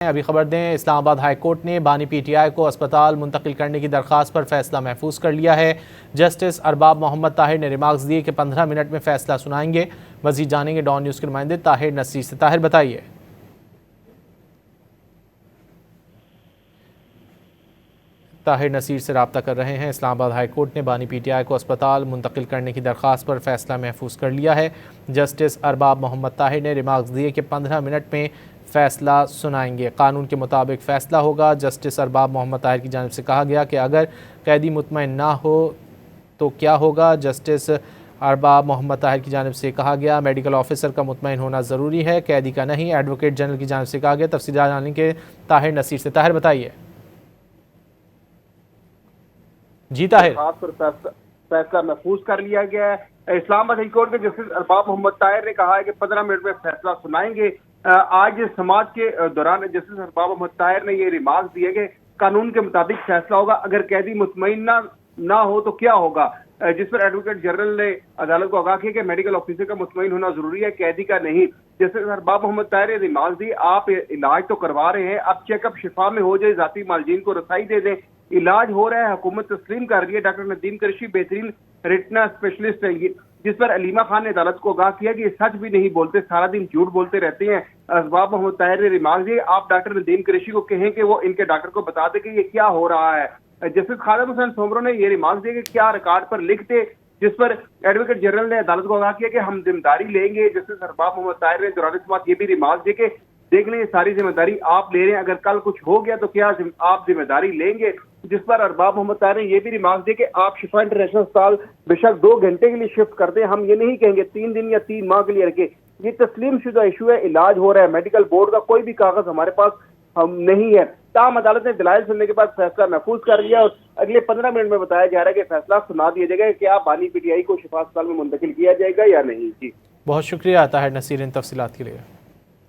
अभी खबर दें, इस्लामाबाद हाई कोर्ट ने बानी पीटीआई को अस्पताल मुंतकिल करने की दरख्वास्त पर फैसला महफूज कर लिया है। जस्टिस अरबाब मोहम्मद ताहिर ने रिमार्क्स दिए कि 15 मिनट में फैसला सुनाएंगे। मजीद जानेंगे डॉन न्यूज़ के नुमाइंदे ताहिर नसीर से। ताहिर बताइए। ताहिर नसीर से रब्ता कर रहे हैं। इस्लामाबाद हाई कोर्ट ने बानी पीटीआई को अस्पताल मुंतकिल करने की दरख्वास्त पर फैसला महफूज कर लिया है। जस्टिस अरबाब मोहम्मद ताहिर ने रिमार्क्स दिए कि 15 मिनट में फ़ैसला सुनाएंगे। कानून के मुताबिक फ़ैसला होगा। जस्टिस अरबाब मोहम्मद ताहिर की जानिब से कहा गया कि अगर कैदी मुतमईन ना हो तो क्या होगा। जस्टिस अरबाब मोहम्मद ताहिर की जानिब से कहा गया मेडिकल ऑफिसर का मुतमईन होना ज़रूरी है, कैदी का नहीं। एडवोकेट जनरल की जानिब से कहा गया। तफसीलात जानने के ताहिर नसीर से। ताहिर बताइए। जी ताहिर। फैसला महफूज कर लिया गया है। इस्लामाबाद हाई कोर्ट के जस्टिस अरबाब मोहम्मद ताहिर ने कहा है कि 15 मिनट में फैसला सुनाएंगे। आज समाज के दौरान जस्टिस अरबाब मोहम्मद ताहिर ने ये रिमार्क दिए कि कानून के मुताबिक फैसला होगा, अगर कैदी मुतमईन ना हो तो क्या होगा। जिस पर एडवोकेट जनरल ने अदालत को आगाह किया कि मेडिकल ऑफिसर का मुतमईन होना जरूरी है, कैदी का नहीं। जस्टिस अरबाब मोहम्मद ताहिर ने रिमार्क दी, आप इलाज तो करवा रहे हैं, अब चेकअप शिफा में हो जाए, जाती मालजीन को रसाई दे दें। इलाज हो रहा है, हुकूमत तस्लीम कर रही है। डॉक्टर नदीम कुरैशी बेहतरीन रेटिना स्पेशलिस्ट है। जिस पर अलीमा खान ने अदालत को आगाह किया कि ये सच भी नहीं बोलते, सारा दिन झूठ बोलते रहते हैं। अरबाब मोहम्मद ताहिर ने रिमार्क दिए, आप डॉक्टर नदीम कुरैशी को कहें कि वो इनके डॉक्टर को बता दें कि ये क्या हो रहा है। जस्टिस खालिद हुसैन सोमरो ने ये रिमार्क दिए कि क्या रिकॉर्ड पर लिखते, जिस पर एडवोकेट जनरल ने अदालत को आगाह किया कि हम जिम्मेदारी लेंगे। जस्टिस अरबाब मोहम्मद ताहिर ने दौरान समात ये भी रिमार्क दिए कि देख लें, ये सारी जिम्मेदारी आप ले रहे हैं, अगर कल कुछ हो गया तो क्या आप जिम्मेदारी लेंगे। जिस पर अरबाब मोहम्मद ताहिर ने यह भी रिमार्क दिए कि आप शिफा इंटरनेशनल अस्पताल बेशक 2 घंटे के लिए शिफ्ट कर दें, हम ये नहीं कहेंगे 3 दिन या 3 माह के लिए रखे। ये तस्लीम शुदा इशू है, इलाज हो रहा है, मेडिकल बोर्ड का कोई भी कागज हमारे पास हम नहीं है। ताहम अदालत ने दलाइल सुनने के बाद फैसला महफूज कर लिया और अगले 15 मिनट में बताया जा रहा है कि फैसला सुना दिया जाएगा कि आप बानी पीटीआई को शिफा अस्पताल में मुंतकिल किया जाएगा या नहीं। जी बहुत शुक्रिया ताहिर नसीर इन तफसीलात के लिए।